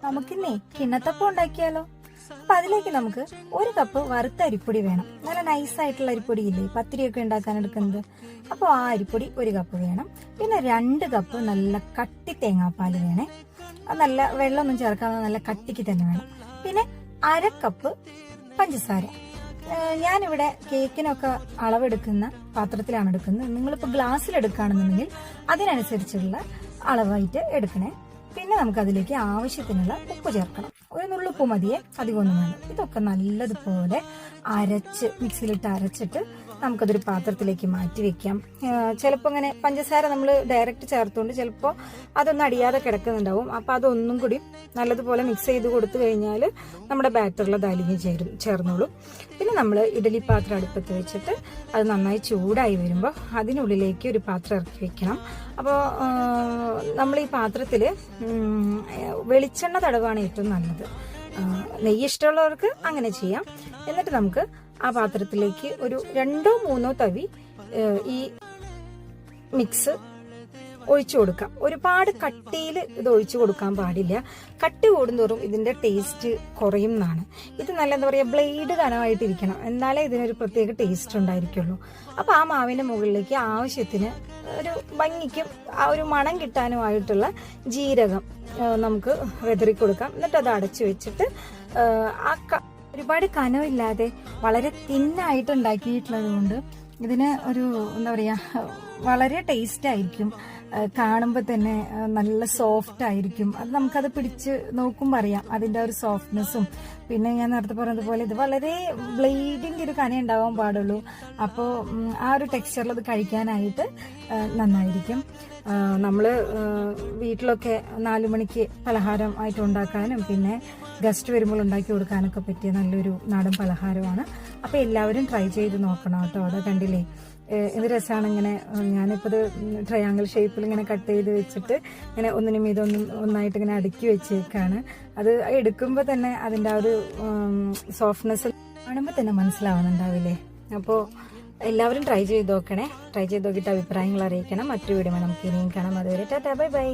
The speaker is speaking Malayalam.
നമുക്കിന്നേ കിണ്ണത്തപ്പം ഉണ്ടാക്കിയാലോ? അപ്പൊ അതിലേക്ക് നമുക്ക് 1 കപ്പ് വറുത്ത അരിപ്പൊടി വേണം. നല്ല നൈസായിട്ടുള്ള അരിപ്പൊടി ഇല്ലേ, പത്തിരിയൊക്കെ ഉണ്ടാക്കാൻ എടുക്കുന്നത്. അപ്പോൾ ആ അരിപ്പൊടി 1 കപ്പ് വേണം. പിന്നെ 2 കപ്പ് നല്ല കട്ടി തേങ്ങാപ്പാൽ വേണേ. അത് നല്ല വെള്ളമൊന്നും ചേർക്കാതെ നല്ല കട്ടിക്ക് തന്നെ വേണം. പിന്നെ 1/2 കപ്പ് പഞ്ചസാര. ഞാനിവിടെ കേക്കിനൊക്കെ അളവെടുക്കുന്ന പാത്രത്തിലാണ് എടുക്കുന്നത്. നിങ്ങളിപ്പോൾ ഗ്ലാസ്സിൽ എടുക്കുകയാണെന്നുണ്ടെങ്കിൽ അതിനനുസരിച്ചുള്ള അളവായിട്ട് എടുക്കണേ. പിന്നെ നമുക്ക് അതിലേക്ക് ആവശ്യത്തിനുള്ള ഉപ്പ് ചേർക്കണം. 1 നുള്ളുപ്പ് മതിയെ, അധികമൊന്നും വേണം. ഇതൊക്കെ നല്ലതുപോലെ മിക്സിയിലിട്ട് അരച്ചിട്ട് നമുക്കതൊരു പാത്രത്തിലേക്ക് മാറ്റി വെക്കാം. ചിലപ്പോൾ ഇങ്ങനെ പഞ്ചസാര നമ്മൾ ഡയറക്റ്റ് ചേർത്തുകൊണ്ട് ചിലപ്പോൾ അതൊന്നും അടിയാതെ കിടക്കുന്നുണ്ടാവും. അപ്പം അതൊന്നും കൂടി നല്ലതുപോലെ മിക്സ് ചെയ്ത് കൊടുത്തു കഴിഞ്ഞാൽ നമ്മുടെ ബാറ്ററിൽ അത് അലിഞ്ഞ് ചേർന്നോളും. പിന്നെ നമ്മൾ ഇഡലി പാത്രം അടുപ്പത്ത് വെച്ചിട്ട് അത് നന്നായി ചൂടായി വരുമ്പോൾ അതിനുള്ളിലേക്ക് ഒരു പാത്രം ഇറക്കി വെക്കണം. അപ്പോൾ നമ്മൾ ഈ പാത്രത്തിൽ വെളിച്ചെണ്ണ തടവാണ് ഏറ്റവും നല്ലത്. നെയ്യ് ഇഷ്ടമുള്ളവർക്ക് അങ്ങനെ ചെയ്യാം. എന്നിട്ട് നമുക്ക് ആ പാത്രത്തിലേക്ക് ഒരു 2-3 തവി ഈ മിക്സ് ഒഴിച്ചു കൊടുക്കാം. ഒരുപാട് കട്ടിയിൽ ഇത് ഒഴിച്ചു കൊടുക്കാൻ പാടില്ല. കട്ടി കൂടുന്തോറും ഇതിന്റെ ടേസ്റ്റ് കുറയും എന്നാണ്. ഇത് നല്ല എന്താ പറയുക, ബ്ലേഡ് കനമായിട്ടിരിക്കണം, എന്നാലേ ഇതിനൊരു പ്രത്യേക ടേസ്റ്റ് ഉണ്ടായിരിക്കുള്ളൂ. അപ്പൊ ആ മാവിന്റെ മുകളിലേക്ക് ആവശ്യത്തിന് ഒരു ഭംഗിക്കും ആ ഒരു മണം കിട്ടാനുമായിട്ടുള്ള ജീരകം നമുക്ക് വെതറി കൊടുക്കാം. എന്നിട്ട് അത് അടച്ചു വെച്ചിട്ട് ഒരുപാട് കനമില്ലാതെ വളരെ തിന്നായിട്ട് ഉണ്ടാക്കിയിട്ടുള്ളത് കൊണ്ട് ഇതിന് ഒരു എന്താ പറയാ, വളരെ ടേസ്റ്റ് ആയിരിക്കും. കാണുമ്പോൾ തന്നെ നല്ല സോഫ്റ്റ് ആയിരിക്കും. അത് നമുക്കത് പിടിച്ച് നോക്കുമ്പോൾ അറിയാം അതിന്റെ ഒരു സോഫ്റ്റ്നെസ്സും. പിന്നെ ഞാൻ നേരത്തെ പറഞ്ഞതുപോലെ ഇത് വളരെ ബ്ലേഡിന്റെ ഒരു കന ഉണ്ടാവാൻ പാടുള്ളൂ. അപ്പോൾ ആ ഒരു ടെക്സ്ചറിൽ അത് കഴിക്കാനായിട്ട് നന്നായിരിക്കും. നമ്മൾ വീട്ടിലൊക്കെ 4 മണിക്ക് പലഹാരം ആയിട്ട് ഉണ്ടാക്കാനും പിന്നെ ഗസ്റ്റ് വരുമ്പോൾ ഉണ്ടാക്കി കൊടുക്കാനൊക്കെ പറ്റിയ നല്ലൊരു നാടൻ പലഹാരമാണ്. അപ്പോൾ എല്ലാവരും ട്രൈ ചെയ്ത് നോക്കണം കേട്ടോ. അവിടെ കണ്ടില്ലേ എന്ത് രസമാണ്. ഇങ്ങനെ ഞാനിപ്പോൾ ഇത് ട്രയാങ്കിൾ ഷേപ്പിൽ ഇങ്ങനെ കട്ട് ചെയ്ത് വെച്ചിട്ട് ഇങ്ങനെ ഒന്നിനും ഒന്നായിട്ട് ഇങ്ങനെ അടുക്കി വെച്ചേക്കാണ്. അത് എടുക്കുമ്പോൾ തന്നെ അതിൻ്റെ ആ ഒരു സോഫ്റ്റ്നെസ് കാണുമ്പോൾ തന്നെ മനസ്സിലാവുന്നുണ്ടാവില്ലേ. അപ്പോൾ എല്ലാവരും ട്രൈ ചെയ്ത് നോക്കണേ. ട്രൈ ചെയ്ത് നോക്കിയിട്ട് അഭിപ്രായങ്ങൾ അറിയിക്കണം. മറ്റൊരു വീഡിയോ നമുക്ക് ഇനിയും കാണാം. അതുവരെ ടാറ്റാ, ബൈ ബൈ.